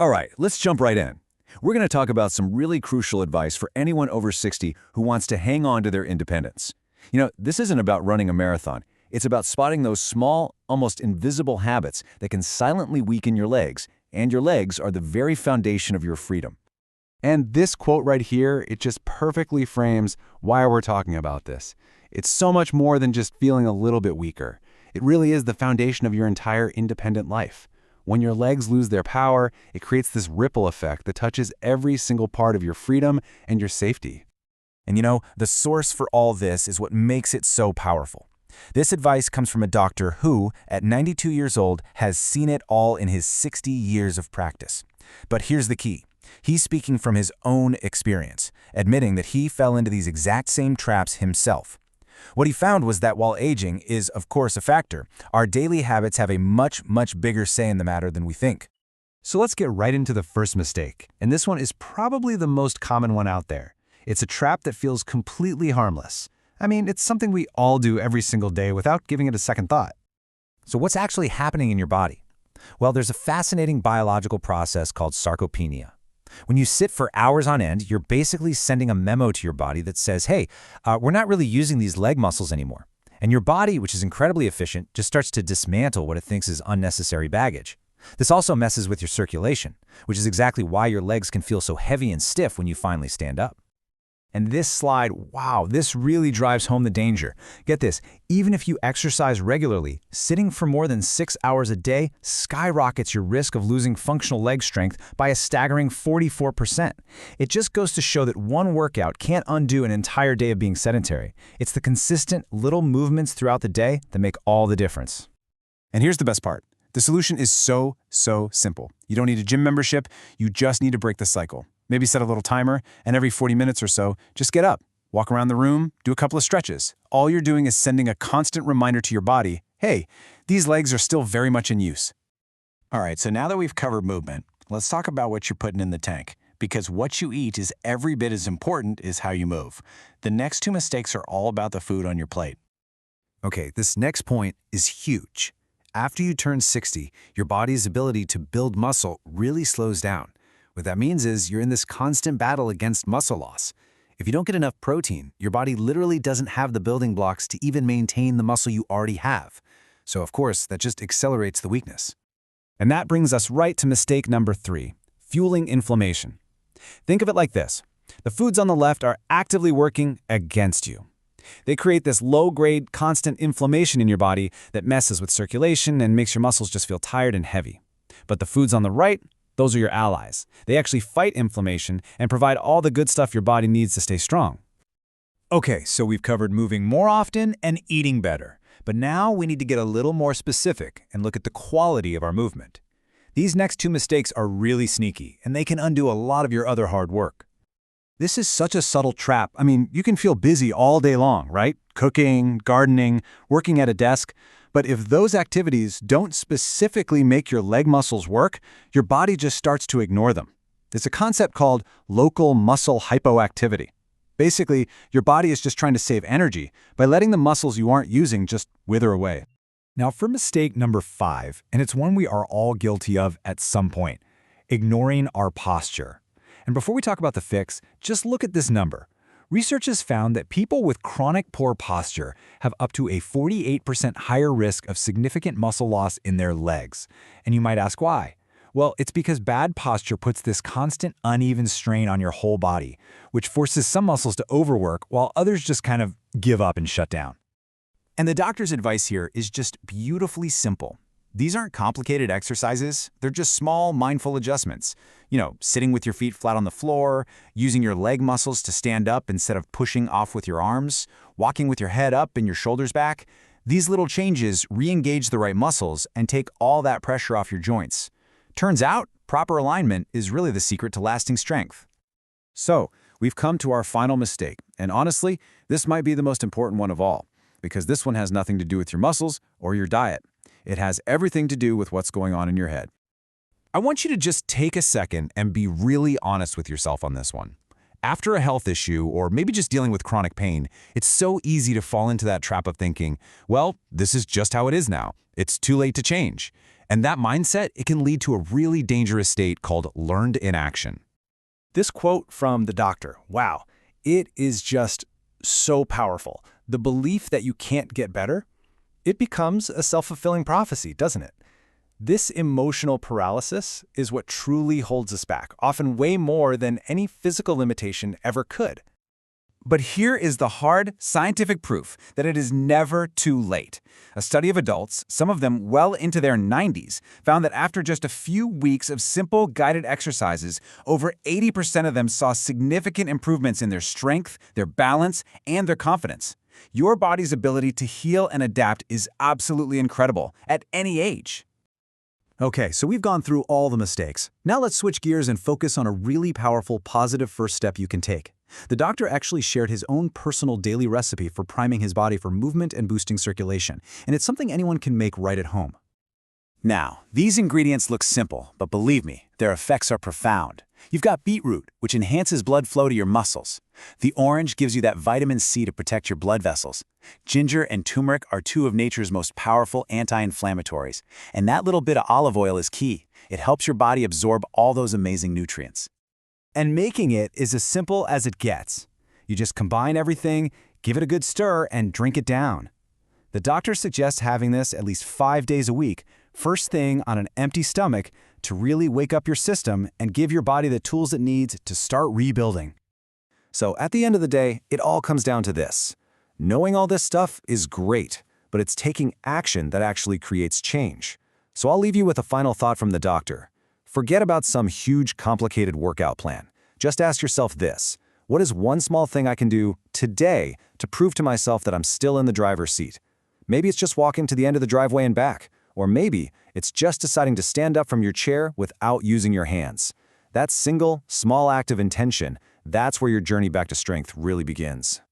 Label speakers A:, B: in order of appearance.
A: All right, let's jump right in. We're going to talk about some really crucial advice for anyone over 60 who wants to hang on to their independence. This isn't about running a marathon. It's about spotting those small, almost invisible habits that can silently weaken your legs, and your legs are the very foundation of your freedom.
B: And this quote right here, it just perfectly frames why we're talking about this. It's so much more than just feeling a little bit weaker. It really is the foundation of your entire independent life. When your legs lose their power, it creates this ripple effect that touches every single part of your freedom and your safety.
C: And the source for all this is what makes it so powerful. This advice comes from a doctor who, at 92 years old, has seen it all in his 60 years of practice. But here's the key. He's speaking from his own experience, admitting that he fell into these exact same traps himself. What he found was that while aging is, of course, a factor, our daily habits have a much, much bigger say in the matter than we think.
D: So let's get right into the first mistake, and this one is probably the most common one out there. It's a trap that feels completely harmless. I mean, it's something we all do every single day without giving it a second thought.
C: So what's actually happening in your body? Well, there's a fascinating biological process called sarcopenia. When you sit for hours on end, you're basically sending a memo to your body that says, hey, we're not really using these leg muscles anymore. And your body, which is incredibly efficient, just starts to dismantle what it thinks is unnecessary baggage. This also messes with your circulation, which is exactly why your legs can feel so heavy and stiff when you finally stand up. And this slide, wow, this really drives home the danger. Get this, even if you exercise regularly, sitting for more than 6 hours a day skyrockets your risk of losing functional leg strength by a staggering 44%. It just goes to show that one workout can't undo an entire day of being sedentary. It's the consistent little movements throughout the day that make all the difference.
B: And here's the best part. The solution is so simple. You don't need a gym membership, you just need to break the cycle. Maybe set a little timer, and every 40 minutes or so, just get up, walk around the room, do a couple of stretches. All you're doing is sending a constant reminder to your body, hey, these legs are still very much in use.
E: All right, so now that we've covered movement, let's talk about what you're putting in the tank, because what you eat is every bit as important as how you move. The next two mistakes are all about the food on your plate.
D: Okay, this next point is huge. After you turn 60, your body's ability to build muscle really slows down. What that means is you're in this constant battle against muscle loss. If you don't get enough protein, your body literally doesn't have the building blocks to even maintain the muscle you already have. So of course, that just accelerates the weakness.
C: And that brings us right to mistake number 3, fueling inflammation. Think of it like this. The foods on the left are actively working against you. They create this low-grade, constant inflammation in your body that messes with circulation and makes your muscles just feel tired and heavy. But the foods on the right, those are your allies. They actually fight inflammation and provide all the good stuff your body needs to stay strong.
A: Okay, so we've covered moving more often and eating better. But now we need to get a little more specific and look at the quality of our movement. These next 2 mistakes are really sneaky, and they can undo a lot of your other hard work.
D: This is such a subtle trap. I mean, you can feel busy all day long, right? Cooking, gardening, working at a desk. But if those activities don't specifically make your leg muscles work, your body just starts to ignore them. It's a concept called local muscle hypoactivity. Basically, your body is just trying to save energy by letting the muscles you aren't using just wither away.
A: Now for mistake number 5, and it's one we are all guilty of at some point, ignoring our posture. And before we talk about the fix, just look at this number. Research has found that people with chronic poor posture have up to a 48% higher risk of significant muscle loss in their legs. And you might ask why? Well, it's because bad posture puts this constant uneven strain on your whole body, which forces some muscles to overwork while others just kind of give up and shut down. And the doctor's advice here is just beautifully simple. These aren't complicated exercises, they're just small, mindful adjustments. Sitting with your feet flat on the floor, using your leg muscles to stand up instead of pushing off with your arms, walking with your head up and your shoulders back. These little changes re-engage the right muscles and take all that pressure off your joints. Turns out, proper alignment is really the secret to lasting strength.
B: So, we've come to our final mistake, and honestly, this might be the most important one of all, because this one has nothing to do with your muscles or your diet. It has everything to do with what's going on in your head.
C: I want you to just take a second and be really honest with yourself on this one. After a health issue, or maybe just dealing with chronic pain, it's so easy to fall into that trap of thinking, well, this is just how it is now. It's too late to change.
B: And that mindset, it can lead to a really dangerous state called learned inaction.
D: This quote from the doctor, wow, it is just so powerful. The belief that you can't get better, it becomes a self-fulfilling prophecy, doesn't it? This emotional paralysis is what truly holds us back, often way more than any physical limitation ever could.
A: But here is the hard, scientific proof that it is never too late. A study of adults, some of them well into their 90s, found that after just a few weeks of simple guided exercises, over 80% of them saw significant improvements in their strength, their balance, and their confidence. Your body's ability to heal and adapt is absolutely incredible at any age.
D: Okay, so we've gone through all the mistakes. Now let's switch gears and focus on a really powerful, positive first step you can take. The doctor actually shared his own personal daily recipe for priming his body for movement and boosting circulation, and it's something anyone can make right at home.
A: Now, these ingredients look simple, but believe me, their effects are profound. You've got beetroot, which enhances blood flow to your muscles. The orange gives you that vitamin C to protect your blood vessels. Ginger and turmeric are two of nature's most powerful anti-inflammatories. And that little bit of olive oil is key. It helps your body absorb all those amazing nutrients.
D: And making it is as simple as it gets. You just combine everything, give it a good stir, and drink it down. The doctor suggests having this at least 5 days a week, first thing on an empty stomach, to really wake up your system and give your body the tools it needs to start rebuilding. So at the end of the day, it all comes down to this. Knowing all this stuff is great, but it's taking action that actually creates change. So I'll leave you with a final thought from the doctor. Forget about some huge, complicated workout plan. Just ask yourself this: what is one small thing I can do today to prove to myself that I'm still in the driver's seat? Maybe it's just walking to the end of the driveway and back. Or maybe it's just deciding to stand up from your chair without using your hands. That single, small act of intention, that's where your journey back to strength really begins.